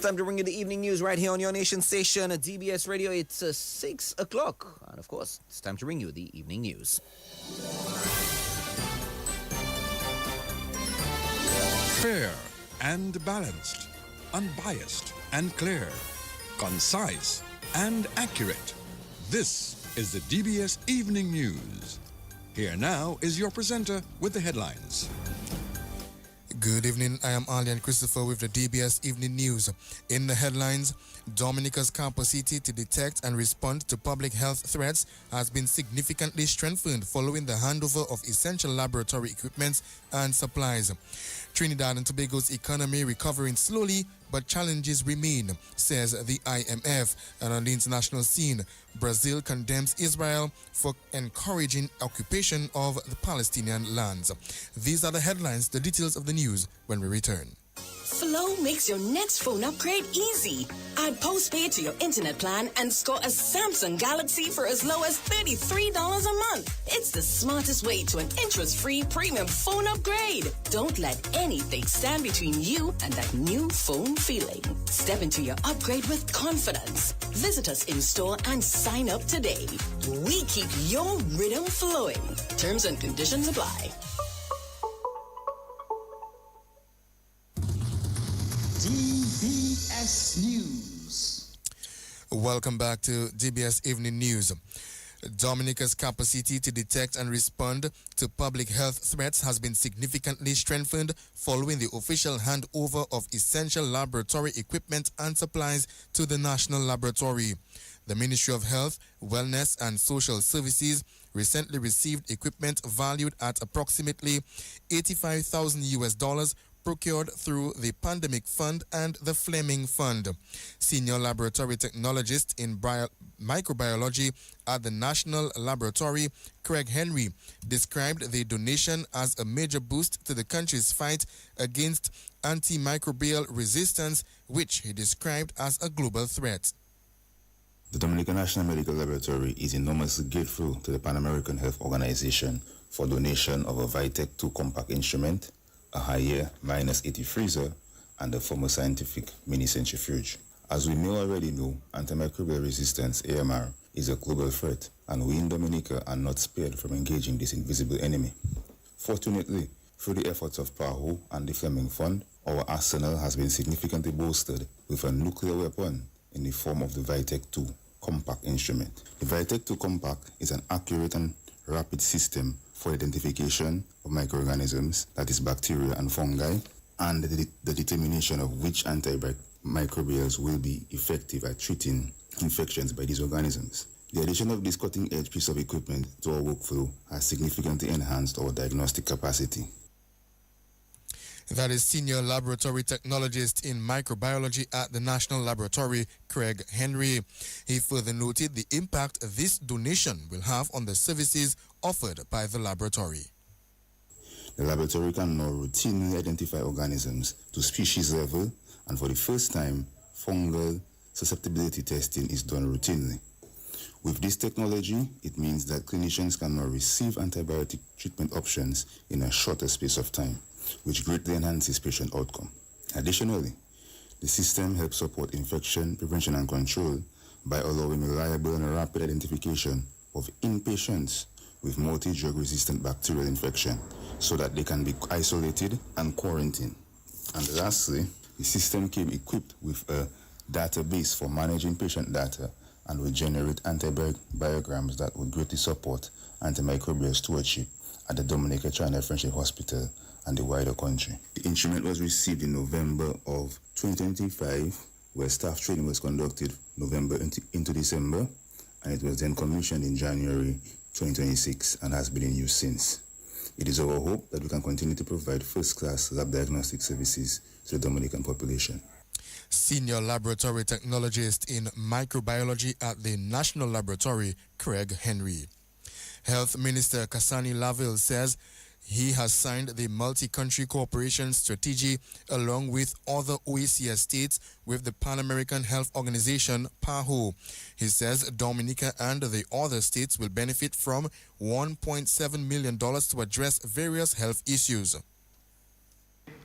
time to bring you the evening news right here on your nation station at DBS Radio. It's 6 o'clock. And of course, it's time to bring you the evening news. Fair and balanced, unbiased and clear, concise and accurate. This is the DBS Evening News. Here now is your presenter with the headlines. Good evening, I am Arlian Christopher with the DBS Evening News. In the headlines, Dominica's capacity to detect and respond to public health threats has been significantly strengthened following the handover of essential laboratory equipment and supplies. Trinidad and Tobago's economy recovering slowly, but challenges remain, says the IMF. And on the international scene, Brazil condemns Israel for encouraging occupation of the Palestinian lands. These are the headlines, the details of the news when we return. Flow makes your next phone upgrade easy. Add postpaid to your internet plan and score a Samsung Galaxy for as low as $33 a month. It's the smartest way to an interest-free premium phone upgrade. Don't let anything stand between you and that new phone feeling. Step into your upgrade with confidence. Visit us in store and sign up today. We keep your rhythm flowing. Terms and conditions apply. DBS News. Welcome back to DBS Evening News. Dominica's capacity to detect and respond to public health threats has been significantly strengthened following the official handover of essential laboratory equipment and supplies to the National Laboratory. The Ministry of Health, Wellness and Social Services recently received equipment valued at approximately $85,000 procured through the Pandemic Fund and the Fleming Fund. Senior laboratory technologist in microbiology at the National Laboratory, Craig Henry, described the donation as a major boost to the country's fight against antimicrobial resistance, which he described as a global threat. The Dominican National Medical Laboratory is enormously grateful to the Pan American Health Organization for donation of a Vitek 2 compact instrument, a high-air -80 freezer, and a former scientific mini-centrifuge. As we may already know, antimicrobial resistance, AMR, is a global threat, and we in Dominica are not spared from engaging this invisible enemy. Fortunately, through the efforts of PAHO and the Fleming Fund, our arsenal has been significantly bolstered with a nuclear weapon in the form of the Vitek 2 compact instrument. The Vitek 2 compact is an accurate and rapid system for identification of microorganisms, that is bacteria and fungi, and the determination of which antimicrobials will be effective at treating infections by these organisms. The addition of this cutting-edge piece of equipment to our workflow has significantly enhanced our diagnostic capacity. That is Senior Laboratory Technologist in Microbiology at the National Laboratory, Craig Henry. He further noted the impact this donation will have on the services offered by the laboratory. The laboratory can now routinely identify organisms to species level, and for the first time, fungal susceptibility testing is done routinely. With this technology, it means that clinicians can now receive antibiotic treatment options in a shorter space of time, which greatly enhances patient outcome. Additionally, the system helps support infection prevention and control by allowing reliable and rapid identification of inpatients with multi-drug resistant bacterial infection so that they can be isolated and quarantined. And lastly, the system came equipped with a database for managing patient data and will generate antibiograms that will greatly support antimicrobial stewardship at the Dominica China Friendship Hospital and the wider country. The instrument was received in November of 2025, where staff training was conducted November into December, and it was then commissioned in January 2026 and has been in use since. It is our hope that we can continue to provide first-class lab diagnostic services to the Dominican population. Senior Laboratory Technologist in Microbiology at the National Laboratory, Craig Henry. Health Minister Kasani Laville says he has signed the multi-country cooperation strategy along with other OACS states with the Pan American Health Organization, PAHO. He says Dominica and the other states will benefit from $1.7 million to address various health issues.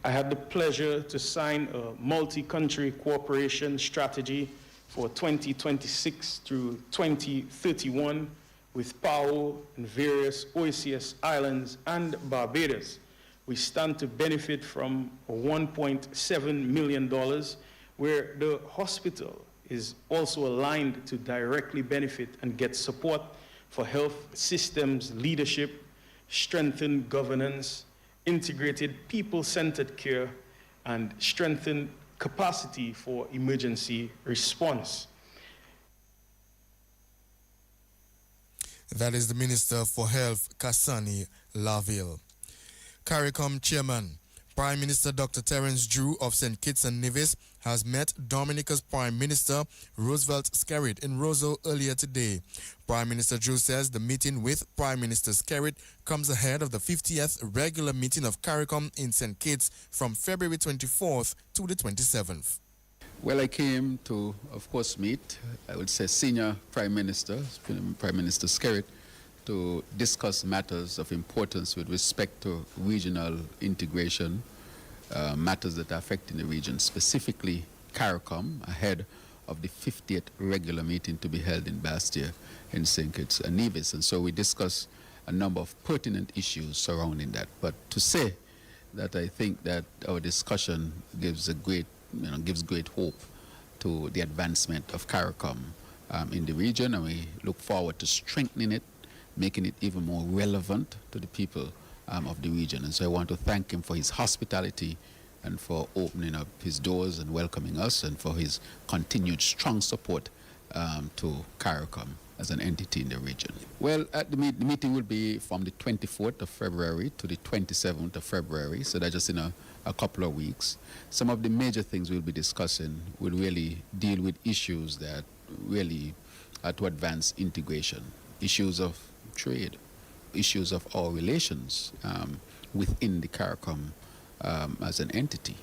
I had the pleasure to sign a multi-country cooperation strategy for 2026 through 2031 with PAO and various OACS islands and Barbados. We stand to benefit from $1.7 million, where the hospital is also aligned to directly benefit and get support for health systems leadership, strengthened governance, integrated people-centered care, and strengthened capacity for emergency response. That is the Minister for Health, Kasani Laville. CARICOM Chairman, Prime Minister Dr. Terence Drew of St. Kitts and Nevis has met Dominica's Prime Minister Roosevelt Skerrit in Roseau earlier today. Prime Minister Drew says the meeting with Prime Minister Skerrit comes ahead of the 50th regular meeting of CARICOM in St. Kitts from February 24th to the 27th. Well, I came to, of course, meet, I would say, Senior Prime Minister, Prime Minister Skerrit, to discuss matters of importance with respect to regional integration, matters that are affecting the region, specifically CARICOM, ahead of the 50th regular meeting to be held in Bastia in St. Kitts and Nevis. And so we discussed a number of pertinent issues surrounding that. But to say that I think that our discussion gives great hope to the advancement of CARICOM in the region, and we look forward to strengthening it, making it even more relevant to the people of the region. And so I want to thank him for his hospitality and for opening up his doors and welcoming us, and for his continued strong support to CARICOM as an entity in the region. Well, the meeting will be from the 24th of February to the 27th of February, so that's just in a couple of weeks. Some of the major things we'll be discussing will really deal with issues that really are to advance integration, issues of trade, issues of our relations within the CARICOM as an entity.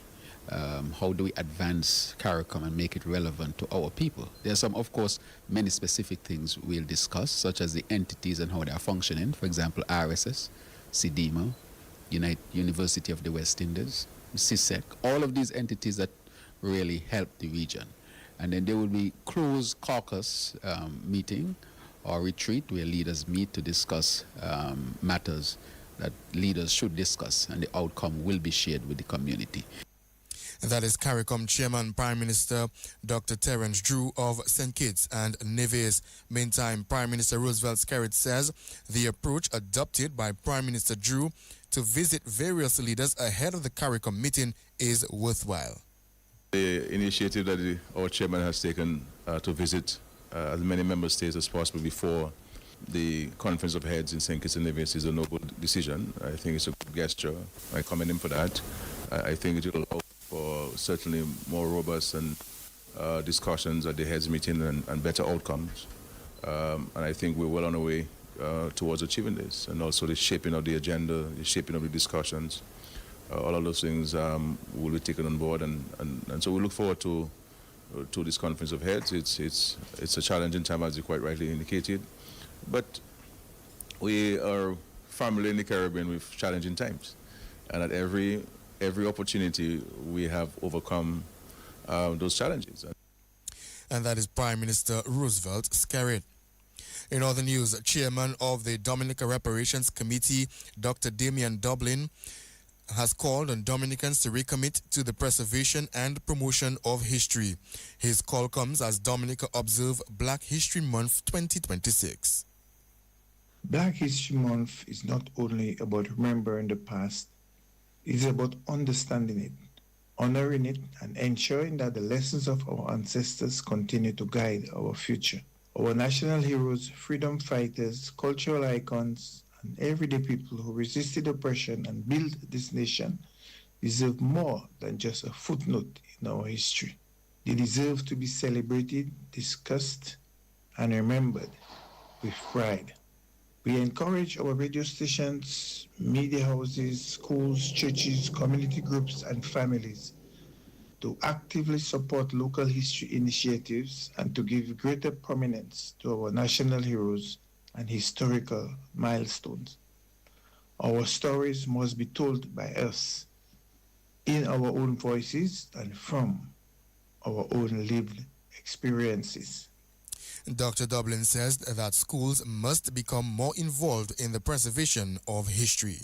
How do we advance CARICOM and make it relevant to our people? There are some, of course, many specific things we'll discuss, such as the entities and how they are functioning. For example, RSS, CDMA, University of the West Indies, CISEC, all of these entities that really help the region. And then there will be closed caucus meeting or retreat where leaders meet to discuss matters that leaders should discuss, and the outcome will be shared with the community. That is CARICOM Chairman Prime Minister Dr. Terence Drew of St. Kitts and Nevis. Meantime, Prime Minister Roosevelt Skerrit says the approach adopted by Prime Minister Drew to visit various leaders ahead of the CARICOM meeting is worthwhile. The initiative that our chairman has taken to visit as many member states as possible before the Conference of Heads in St. Kitts and Nevis is a noble decision. I think it's a good gesture. I commend him for that. I think it will allow for certainly more robust and discussions at the Heads meeting and better outcomes. And I think we're well on our way towards achieving this. And also the shaping of the agenda, the shaping of the discussions, all of those things will be taken on board. And so we look forward to this Conference of Heads. It's a challenging time, as you quite rightly indicated. But we are family in the Caribbean with challenging times. And at every opportunity, we have overcome those challenges. And that is Prime Minister Roosevelt Skerrit. In other news, Chairman of the Dominica Reparations Committee, Dr. Damian Dublin, has called on Dominicans to recommit to the preservation and promotion of history. His call comes as Dominica observe Black History Month 2026. Black History Month is not only about remembering the past, it is about understanding it, honoring it, and ensuring that the lessons of our ancestors continue to guide our future. Our national heroes, freedom fighters, cultural icons, and everyday people who resisted oppression and built this nation deserve more than just a footnote in our history. They deserve to be celebrated, discussed, and remembered with pride. We encourage our radio stations, media houses, schools, churches, community groups, and families to actively support local history initiatives and to give greater prominence to our national heroes and historical milestones. Our stories must be told by us. in our own voices and from our own lived experiences. Dr. Dublin says that schools must become more involved in the preservation of history.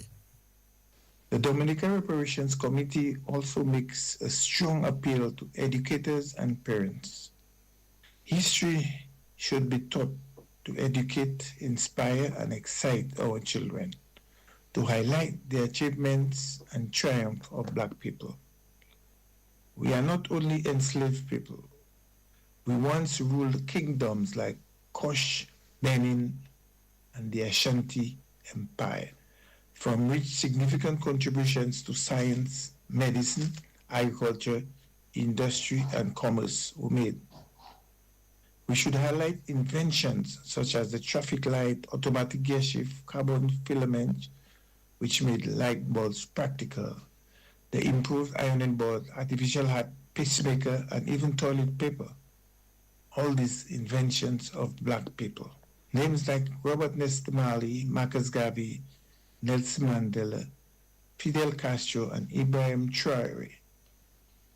The Dominica Reparations Committee also makes a strong appeal to educators and parents. History should be taught to educate, inspire, and excite our children, to highlight the achievements and triumph of Black people. We are not only enslaved people. We once ruled kingdoms like Kosh, Benin, and the Ashanti Empire, from which significant contributions to science, medicine, agriculture, industry, and commerce were made. We should highlight inventions such as the traffic light, automatic gear shift, carbon filament, which made light bulbs practical, the improved ironing board, artificial heart, pacemaker, and even toilet paper. All these inventions of Black people. Names like Robert Nesta Marley, Marcus Garvey, Nelson Mandela, Fidel Castro, and Ibrahim Traore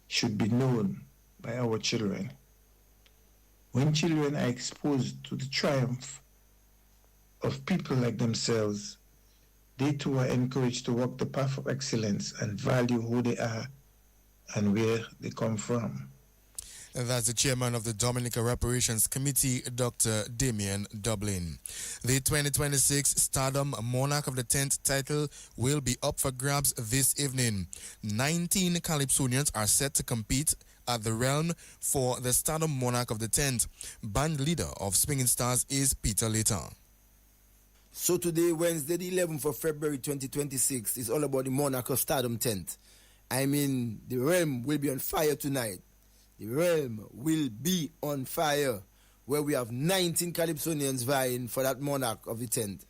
should be known by our children. When children are exposed to the triumph of people like themselves, they too are encouraged to walk the path of excellence and value who they are and where they come from. That's the chairman of the Dominica Reparations Committee, Dr. Damian Dublin. The 2026 Stardom Monarch of the 10th title will be up for grabs this evening. 19 Calypsonians are set to compete at the realm for the Stardom Monarch of the 10th. Band leader of Swinging Stars is Peter Later. So today, Wednesday, the 11th of February 2026, is all about the Monarch of Stardom 10th. I mean, the realm will be on fire tonight. The realm will be on fire, where we have 19 Calypsonians vying for that Monarch of the 10th.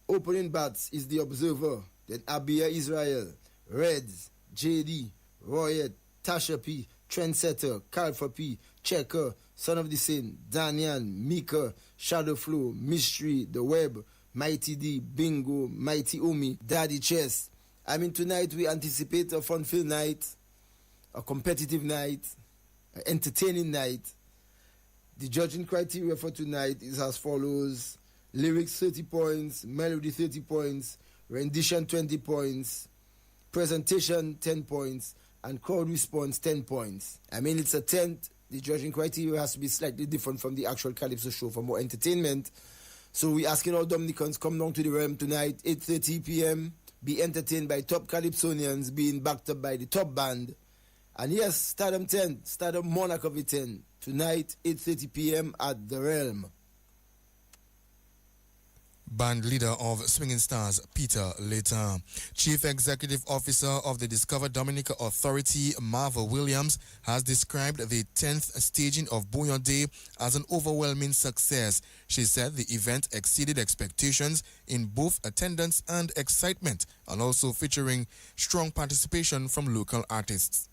Opening bats is The Observer, then Abia Israel, Reds, JD, Royet, Tasha P, Trendsetter, Calfa P, Checker, Son of the Sin, Danian, Mika, Shadow Flow, Mystery, The Web, Mighty D, Bingo, Mighty Umi, Daddy Chess. I mean, tonight we anticipate a fun-filled night, a competitive night, an entertaining night. The judging criteria for tonight is as follows: lyrics 30 points, melody 30 points, rendition 20 points, presentation 10 points, and crowd response 10 points. I mean, it's a 10th. The judging criteria has to be slightly different from the actual Calypso show for more entertainment. So we're asking all Dominicans, come down to the realm tonight, 8:30 p.m., be entertained by top Calypsonians being backed up by the top band. And yes, Stardom 10, Stardom Monarch of the 10, tonight, 8:30 p.m. at the realm. Band leader of Swinging Stars, Peter Later. Chief Executive Officer of the Discover Dominica Authority, Marva Williams, has described the 10th staging of Bouillon Day as an overwhelming success. She said the event exceeded expectations in both attendance and excitement, and also featuring strong participation from local artists.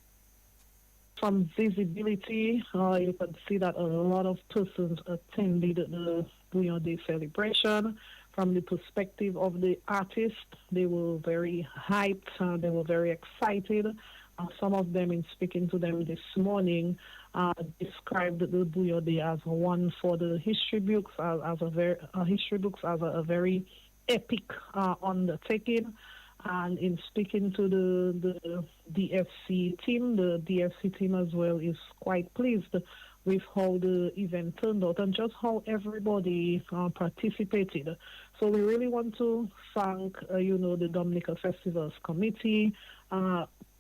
From visibility, you can see that a lot of persons attended the Bouillon Day celebration. From the perspective of the artists, they were very hyped, they were very excited. Some of them, in speaking to them this morning, described the Bouillon Day as one for the history books, as a very epic undertaking. And in speaking to the DFC team, the DFC team as well is quite pleased with how the event turned out and just how everybody participated. So we really want to thank, the Dominica Festivals Committee,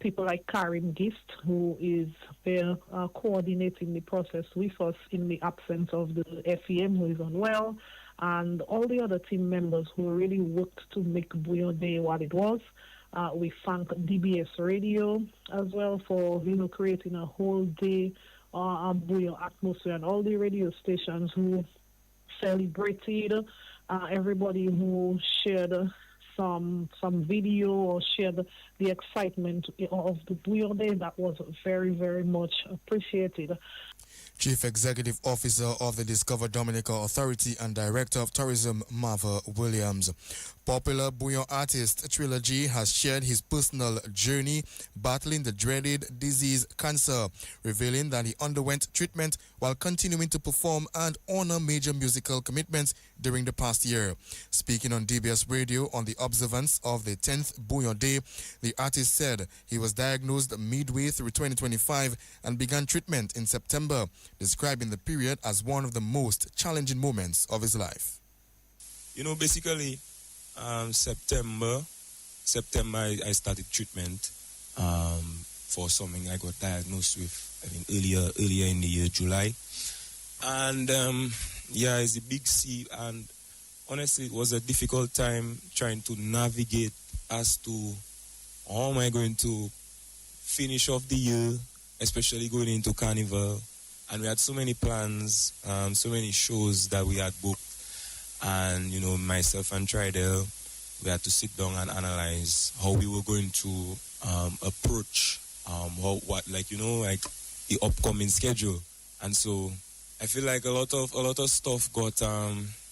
people like Karim Gist, who is there coordinating the process with us in the absence of the FEM, who is unwell, and all the other team members who really worked to make Bouillon Day what it was. We thank DBS Radio as well for, creating a whole day Bouillon atmosphere, and all the radio stations who celebrated, everybody who shared some video or shared the excitement of the Bouillon Day. That was very, very much appreciated. Chief Executive Officer of the Discover Dominica Authority and Director of Tourism, Marva Williams. Popular bouillon artist Trilogy has shared his personal journey battling the dreaded disease cancer, revealing that he underwent treatment while continuing to perform and honor major musical commitments during the past year. Speaking on DBS Radio on the observance of the 10th Bouillon Day, the artist said he was diagnosed midway through 2025 and began treatment in September, describing the period as one of the most challenging moments of his life. You know, basically, September I started treatment for something I got diagnosed with, I think earlier in the year, July. And yeah, it's a big C, and honestly it was a difficult time trying to navigate as to how am I going to finish off the year, especially going into Carnival. And we had so many plans, so many shows that we had booked. And, you know, myself and Tridel, we had to sit down and analyze how we were going to approach the upcoming schedule. And so I feel like a lot of stuff got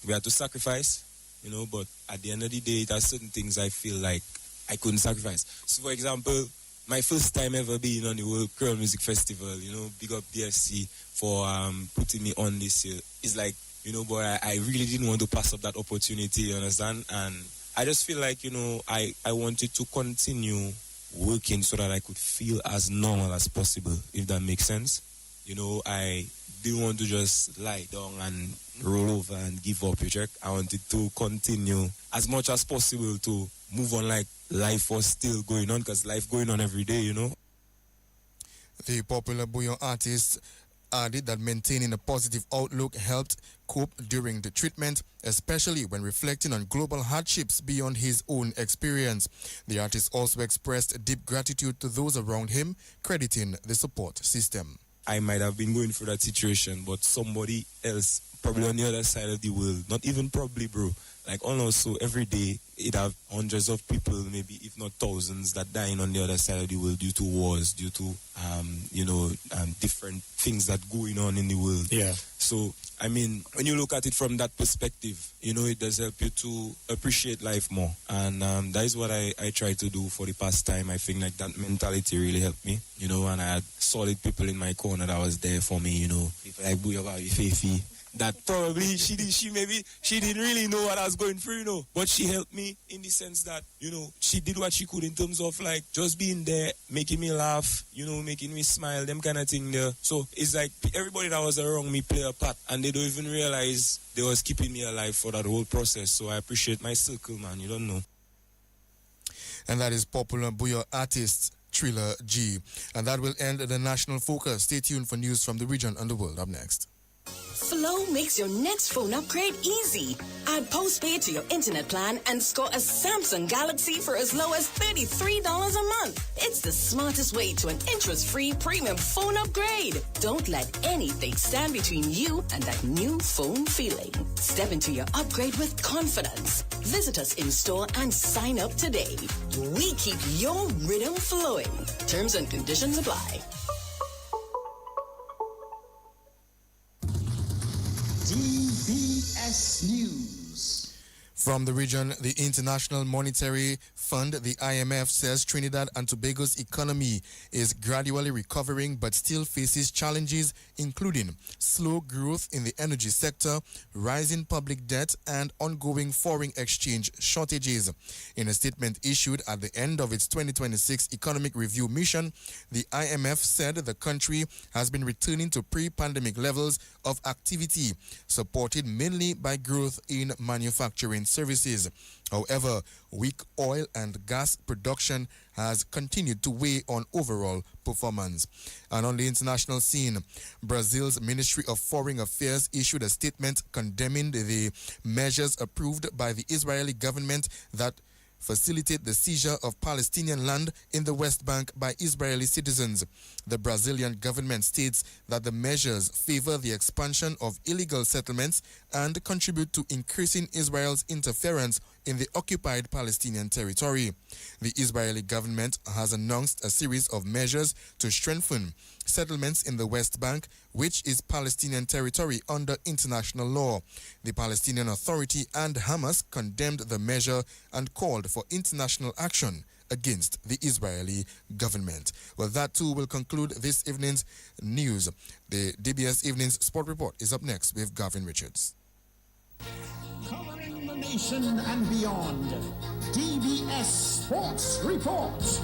we had to sacrifice, you know, but at the end of the day, there are certain things I feel like I couldn't sacrifice. So for example, my first time ever being on the World Creole Music Festival, you know, big up DFC for putting me on this year. It's like, you know, boy, I really didn't want to pass up that opportunity, you understand? And I just feel like, you know, I wanted to continue working so that I could feel as normal as possible, if that makes sense. You know, I didn't want to just lie down and roll over and give up, you check. I wanted to continue as much as possible to move on like life was still going on, because life going on every day, you know. The popular bouillon artist added that maintaining a positive outlook helped cope during the treatment, especially when reflecting on global hardships beyond his own experience. The artist also expressed deep gratitude to those around him, crediting the support system. I might have been going through that situation, but somebody else, probably on the other side of the world, not even probably, bro, like also every day, it have hundreds of people, maybe if not thousands, that dying on the other side of the world due to wars, due to, different things that going on in the world. Yeah. So, I mean, when you look at it from that perspective, you know, it does help you to appreciate life more. And that is what I try to do for the past time. I think like that mentality really helped me, you know, and I had solid people in my corner that was there for me, you know, people like Buyaba, Ifefi, that probably she didn't really know what I was going through, you know, but she helped me in the sense that, you know, she did what she could in terms of like just being there, making me laugh, you know, making me smile, them kind of thing there. So it's like everybody that was around me play a part, and they don't even realize they was keeping me alive for that whole process. So I appreciate my circle, man. You don't know. And that is popular bouillon artist Triller G. And that will end the national focus. Stay tuned for news from the region and the world. Up next. Flow makes your next phone upgrade easy. Add postpaid to your internet plan and score a Samsung Galaxy for as low as $33 a month. It's the smartest way to an interest-free premium phone upgrade. Don't let anything stand between you and that new phone feeling. Step into your upgrade with confidence. Visit us in store and sign up today. We keep your rhythm flowing. Terms and conditions apply. DBS News. From the region, the International Monetary Fund, the IMF, says Trinidad and Tobago's economy is gradually recovering but still faces challenges, including slow growth in the energy sector, rising public debt, and ongoing foreign exchange shortages. In a statement issued at the end of its 2026 economic review mission, the IMF said the country has been returning to pre-pandemic levels of activity, supported mainly by growth in manufacturing services. However, weak oil and gas production has continued to weigh on overall performance. And on the international scene, Brazil's Ministry of Foreign Affairs issued a statement condemning the measures approved by the Israeli government that facilitate the seizure of Palestinian land in the West Bank by Israeli citizens. The Brazilian government states that the measures favor the expansion of illegal settlements and contribute to increasing Israel's interference in the occupied Palestinian territory. The Israeli government has announced a series of measures to strengthen settlements in the West Bank, which is Palestinian territory under international law. The Palestinian Authority and Hamas condemned the measure and called for international action against the Israeli government. Well, that too will conclude this evening's news. The DBS Evening's Sport Report is up next with Gavin Richards. Covering the nation and beyond, DBS Sports Report.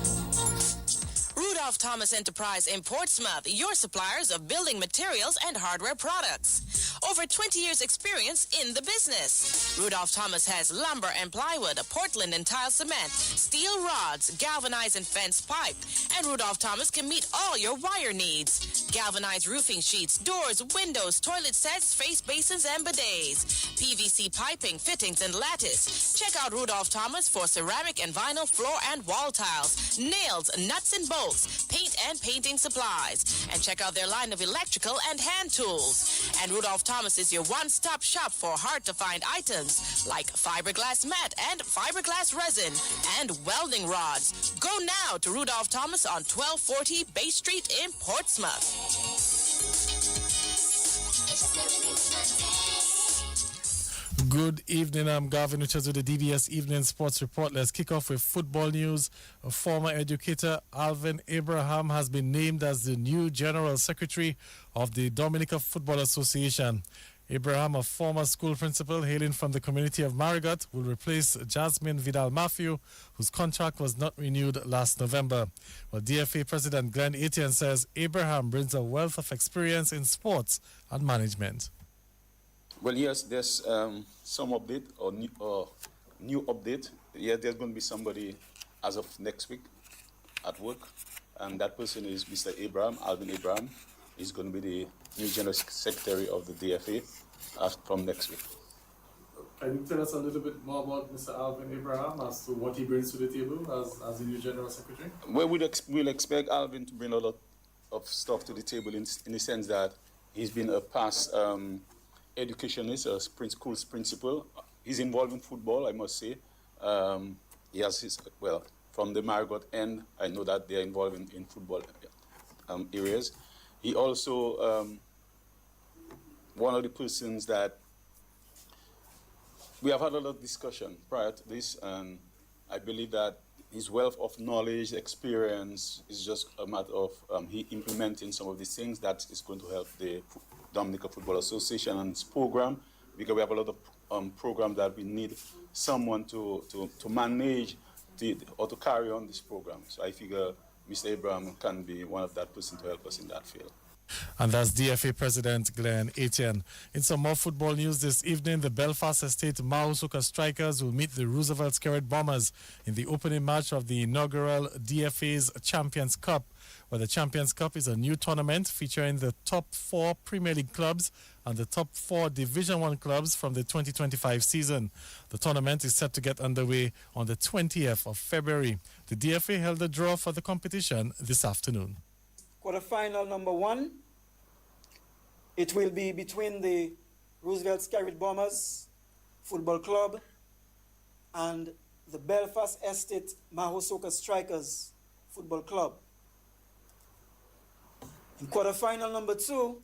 Rudolph Thomas Enterprise in Portsmouth, your suppliers of building materials and hardware products. Over 20 years experience in the business. Rudolph Thomas has lumber and plywood, Portland and tile cement, steel rods, galvanized and fence pipe. And Rudolph Thomas can meet all your wire needs. Galvanized roofing sheets, doors, windows, toilet sets, face basins and bidets. PVC piping, fittings and lattice. Check out Rudolph Thomas for ceramic and vinyl floor and wall tiles, nails, nuts and bolts, paint and painting supplies. And check out their line of electrical and hand tools. And Rudolph Thomas is your one-stop shop for hard-to-find items like fiberglass mat and fiberglass resin and welding rods. Go now to Rudolph Thomas on 1240 Bay Street in Portsmouth. Good evening, I'm Gavin Richards with the DBS Evening Sports Report. Let's kick off with football news. A former educator, Alvin Abraham, has been named as the new General Secretary of the Dominica Football Association. Abraham, a former school principal hailing from the community of Marigot, will replace Jasmine Vidal-Matthew, whose contract was not renewed last November. Well, DFA President Glenn Etienne says Abraham brings a wealth of experience in sports and management. Well, yes, there's some update or new update. Yeah, there's going to be somebody as of next week at work, and that person is Mr. Alvin Abraham. He's going to be the new General Secretary of the DFA from next week. Can you tell us a little bit more about Mr. Alvin Abraham as to what he brings to the table as the new General Secretary? Well, we'll expect Alvin to bring a lot of stuff to the table in the sense that he's been a past educationist, a school principal. He's involved in football, I must say. He has from the Marigot end, I know that they're involved in football areas. He also, one of the persons that we have had a lot of discussion prior to this, and I believe that his wealth of knowledge, experience is just a matter of he implementing some of these things that is going to help the Dominica Football Association and its program, because we have a lot of programs that we need someone to manage or to carry on this program. So I figure Mr. Abraham can be one of that person to help us in that field. And that's DFA President Glenn Etienne. In some more football news this evening, the Belfast Estate Mahusuka Strikers will meet the Roosevelt Skerrit Bombers in the opening match of the inaugural DFA's Champions Cup, where the Champions Cup is a new tournament featuring the top 4 Premier League clubs and the top 4 Division 1 clubs from the 2025 season. The tournament is set to get underway on the 20th of February. The DFA held a draw for the competition this afternoon. Quarterfinal number 1, it will be between the Roosevelt Skerrit Bombers Football Club and the Belfast Estate Mahusuka Strikers Football Club. In quarterfinal number 2,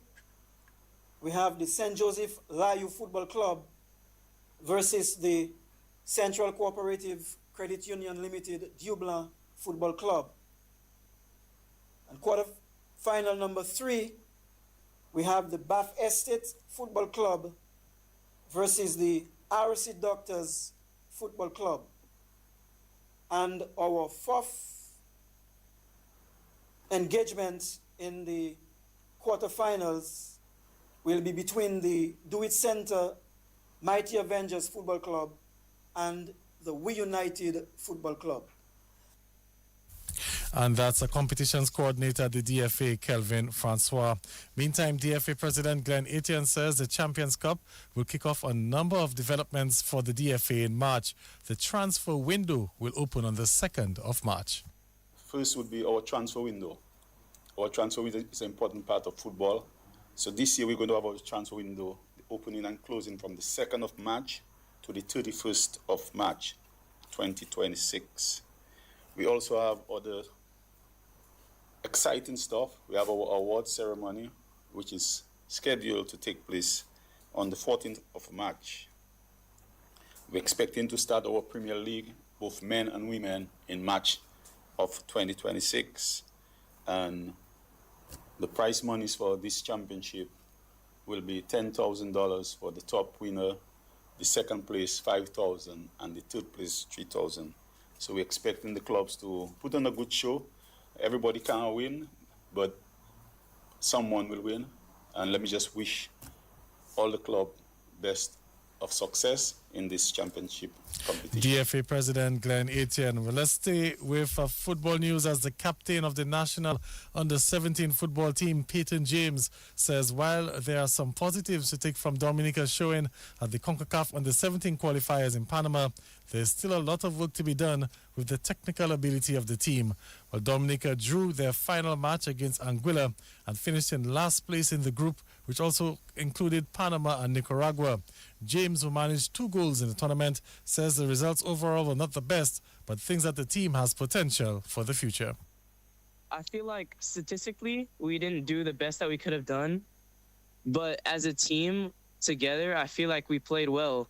we have the St. Joseph Layu Football Club versus the Central Cooperative Credit Union Limited Dublin Football Club. And quarterfinal number 3, we have the Bath Estate Football Club versus the RC Doctors Football Club. And our 4th engagement in the quarterfinals will be between the Do It Center Mighty Avengers Football Club and the We United Football Club. And that's a competitions coordinator at the DFA, Kelvin Francois. Meantime, DFA President Glenn Etienne says the Champions Cup will kick off a number of developments for the DFA in March. The transfer window will open on the 2nd of March. First would be our transfer window. Our transfer window is an important part of football. So this year we're going to have our transfer window opening and closing from the 2nd of March to the 31st of March 2026. We also have other exciting stuff. We have our award ceremony, which is scheduled to take place on the 14th of March. We're expecting to start our Premier League, both men and women, in March of 2026. And the prize monies for this championship will be $10,000 for the top winner, the second place $5,000, and the third place $3,000. So we're expecting the clubs to put on a good show. Everybody can't win, but someone will win. And let me just wish all the club best of success in this championship competition. DFA President Glenn Etienne. Well, let's stay with football news as the captain of the national under-17 football team, Peyton James, says while there are some positives to take from Dominica's showing at the CONCACAF under-17 qualifiers in Panama, there's still a lot of work to be done with the technical ability of the team. Well, Dominica drew their final match against Anguilla and finished in last place in the group, which also included Panama and Nicaragua. James, who managed 2 goals in the tournament, says the results overall were not the best, but thinks that the team has potential for the future. I feel like statistically, we didn't do the best that we could have done, but as a team together, I feel like we played well.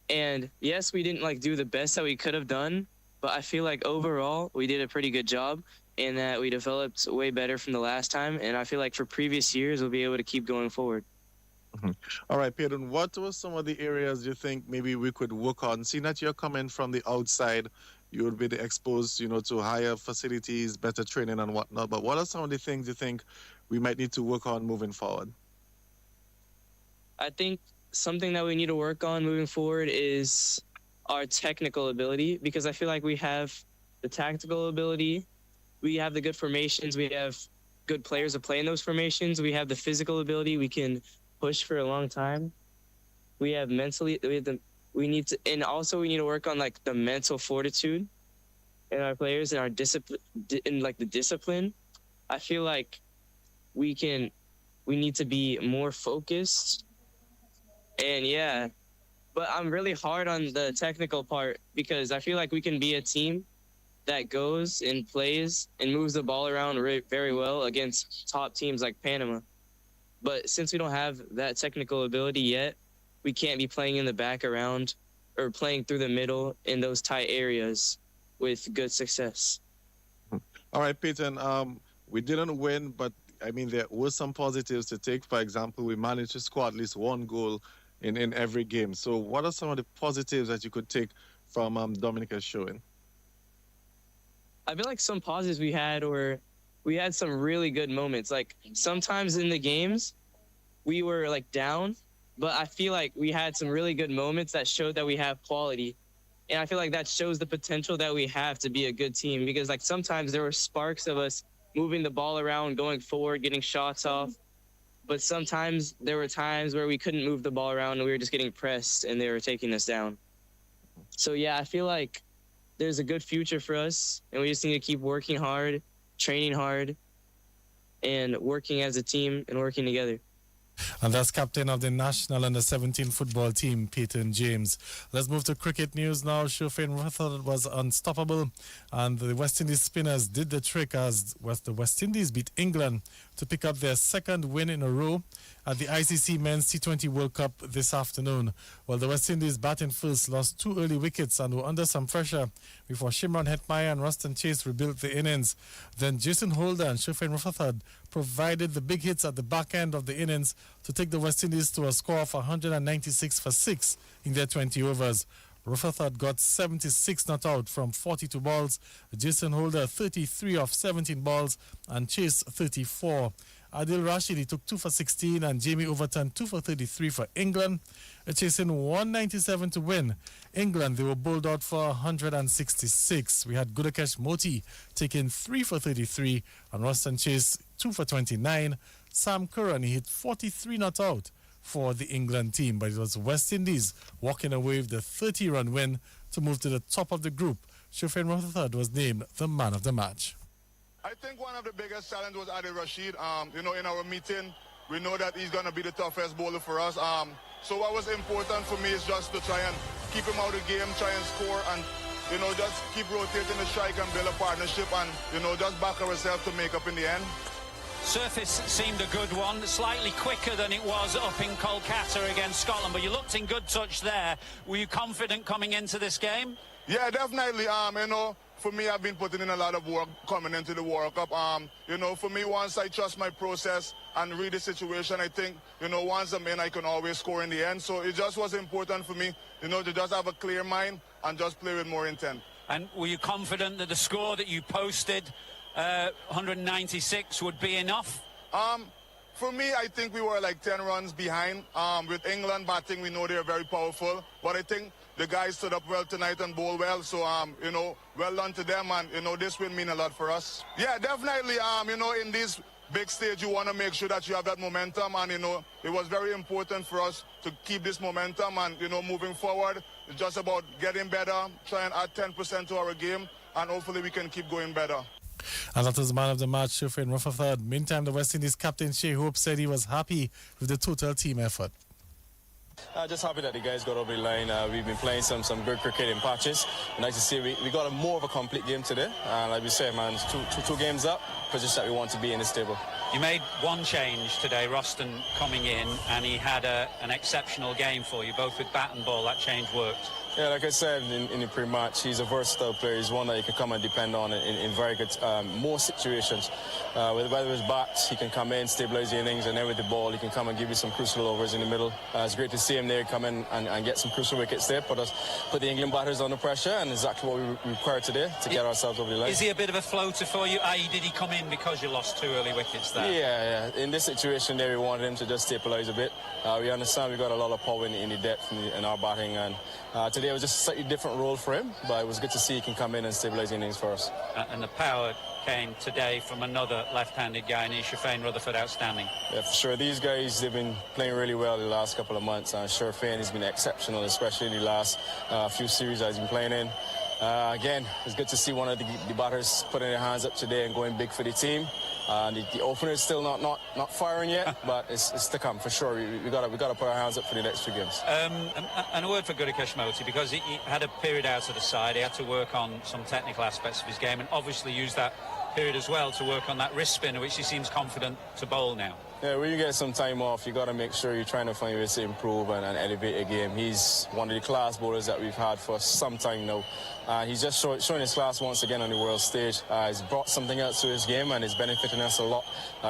And yes, we didn't do the best that we could have done, but I feel like overall we did a pretty good job and that we developed way better from the last time. And I feel like for previous years, we'll be able to keep going forward. Mm-hmm. All right, Peyton, what were some of the areas you think maybe we could work on? Seeing that you're coming from the outside, you would be exposed, to higher facilities, better training and whatnot. But what are some of the things you think we might need to work on moving forward? I think something that we need to work on moving forward is our technical ability, because I feel like we have the tactical ability, we have the good formations, we have good players to play in those formations, we have the physical ability, we can push for a long time. We have mentally, we need to work on the mental fortitude in our players and our discipline, the discipline. I feel like we need to be more focused. And yeah, but I'm really hard on the technical part because I feel like we can be a team that goes and plays and moves the ball around very well against top teams like Panama. But since we don't have that technical ability yet, we can't be playing in the back around or playing through the middle in those tight areas with good success. All right, Peyton, we didn't win, but I mean, there were some positives to take. For example, we managed to score at least 1 goal in every game. So what are some of the positives that you could take from Dominica's showing? I feel like some positives we had some really good moments. Sometimes in the games, we were down, but I feel like we had some really good moments that showed that we have quality. And I feel like that shows the potential that we have to be a good team, because sometimes there were sparks of us moving the ball around, going forward, getting shots off. But sometimes there were times where we couldn't move the ball around and we were just getting pressed and they were taking us down. So yeah, I feel like there's a good future for us and we just need to keep working hard, training hard, and working as a team and working together. And that's captain of the national under-17 football team, Peyton James. Let's move to cricket news now. Shofin Rutherford was unstoppable, and the West Indies spinners did the trick as the West Indies beat England to pick up their 2nd win in a row at the ICC Men's T20 World Cup this afternoon. Well, the West Indies batting first lost 2 early wickets and were under some pressure before Shimron Hetmyer and Ruston Chase rebuilt the innings. Then Jason Holder and Shofin Rutherford provided the big hits at the back end of the innings to take the West Indies to a score of 196 for 6 in their 20 overs. Rutherford got 76 not out from 42 balls, Jason Holder 33 off 17 balls, and Chase 34. Adil Rashidi took 2 for 16 and Jamie Overton 2 for 33 for England, chasing 197 to win. England, they were bowled out for 166. We had Gudakesh Moti taking 3 for 33 and Ruston Chase 2 for 29. Sam Curran, he hit 43 not out for the England team, but it was West Indies walking away with the 30-run win to move to the top of the group. Shofin Rutherford was named the man of the match. I think one of the biggest challenges was Adil Rashid. In our meeting, we know that he's going to be the toughest bowler for us. So what was important for me is just to try and keep him out of the game, try and score, and, just keep rotating the strike and build a partnership and, just back ourselves to make up in the end. Surface seemed a good one, slightly quicker than it was up in Kolkata against Scotland, but you looked in good touch there. Were you confident coming into this game? Yeah, definitely. For me, I've been putting in a lot of work coming into the World Cup. For me, once I trust my process and read the situation, I think, once I'm in, I can always score in the end. So it just was important for me, to just have a clear mind and just play with more intent. And were you confident that the score that you posted, 196, would be enough? For me, I think we were like 10 runs behind. With England batting, we know they're very powerful. But I think the guys stood up well tonight and bowled well. So, well done to them. And, this will mean a lot for us. Yeah, definitely. In this big stage, you want to make sure that you have that momentum. And, it was very important for us to keep this momentum. And, moving forward, it's just about getting better, try and add 10% to our game. And hopefully we can keep going better. And that was the man of the match, Shufin Rutherford. Meantime, the West Indies captain Shea Hope said he was happy with the total team effort. Just happy that the guys got over the line. We've been playing some good cricket in patches. Nice to see we got more of a complete game today. Like we said, man, it's two games up, position that we want to be in this table. You made one change today, Roston coming in, and he had an exceptional game for you, both with bat and ball. That change worked. Yeah, like I said in the pre-match, he's a versatile player. He's one that you can come and depend on in very good, most situations. Whether it's bats, he can come in, stabilize the innings, and then with the ball, he can come and give you some crucial overs in the middle. It's great to see him there come in and get some crucial wickets there, put the England batters under pressure, and exactly what we required today to get ourselves over the line. Is he a bit of a floater for you? I.e., did he come in because you lost 2 early wickets there? Yeah. In this situation there, we wanted him to just stabilize a bit. We understand we got a lot of power in the depth in our batting, and today it was just a slightly different role for him, but it was good to see he can come in and stabilise the innings for us. And the power came today from another left-handed guy, and Shafane Rutherford, outstanding. Yeah, for sure. These guys, they've been playing really well the last couple of months. Shafane has been exceptional, especially in the last few series that he's been playing in. Again, it's good to see one of the batters putting their hands up today and going big for the team. The opener is still not firing yet, but it's to come for sure. We got to put our hands up for the next 2 games. And a word for Gurikesh Moti, because he had a period out of the side. He had to work on some technical aspects of his game, and obviously used that period as well to work on that wrist spinner, which he seems confident to bowl now. Yeah, when you get some time off, you got to make sure you're trying to find ways to improve and elevate a game. He's one of the class bowlers that we've had for some time now. He's just showing his class once again on the world stage. He's brought something else to his game and is benefiting us a lot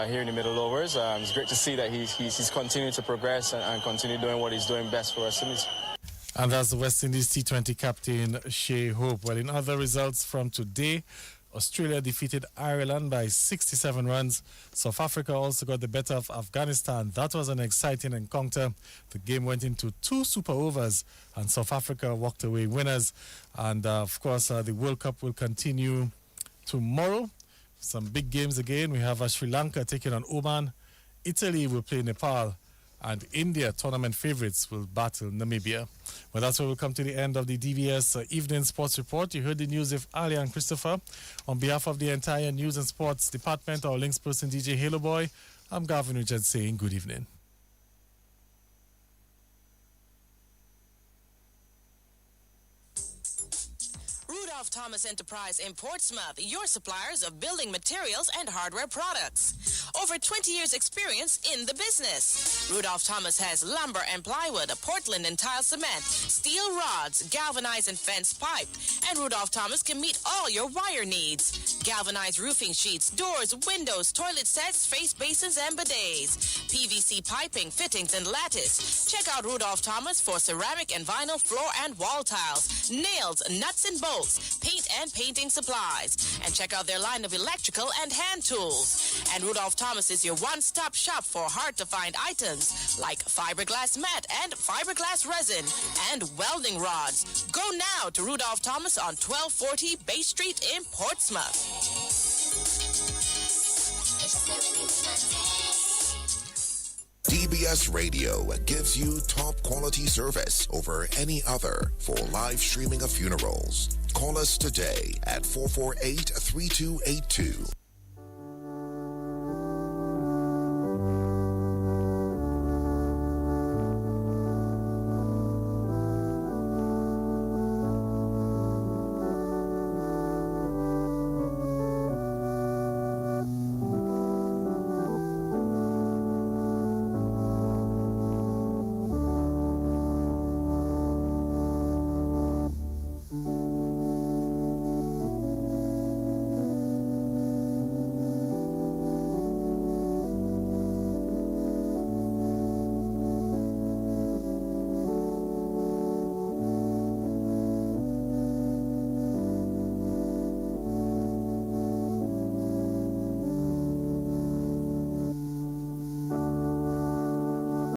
here in the middle overs. It's great to see that he's continuing to progress and continue doing what he's doing best for us. And that's the West Indies T20 captain Shea Hope. Well, in other results from today, Australia defeated Ireland by 67 runs. South Africa also got the better of Afghanistan. That was an exciting encounter. The game went into 2 super overs, and South Africa walked away winners. And, of course, the World Cup will continue tomorrow. Some big games again. We have Sri Lanka taking on Oman. Italy will play Nepal. And India, tournament favourites, will battle Namibia. Well, that's where we'll come to the end of the DBS Evening Sports Report. You heard the news with Ali and Christopher. On behalf of the entire News and Sports Department, our links person, DJ Halo Boy, I'm Gavin Richard saying good evening. Rudolph Thomas Enterprise in Portsmouth, your suppliers of building materials and hardware products. Over 20 years experience in the business. Rudolph Thomas has lumber and plywood, Portland and tile cement, steel rods, galvanized and fence pipe. And Rudolph Thomas can meet all your wire needs. Galvanized roofing sheets, doors, windows, toilet sets, face basins and bidets. PVC piping, fittings and lattice. Check out Rudolph Thomas for ceramic and vinyl floor and wall tiles, nails, nuts and bolts, paint and painting supplies. And check out their line of electrical and hand tools. And Rudolph Thomas is your one-stop shop for hard-to-find items like fiberglass mat and fiberglass resin and welding rods. Go now to Rudolph Thomas on 1240 Bay Street in Portsmouth. DBS Radio gives you top quality service over any other for live streaming of funerals. Call us today at 448-3282.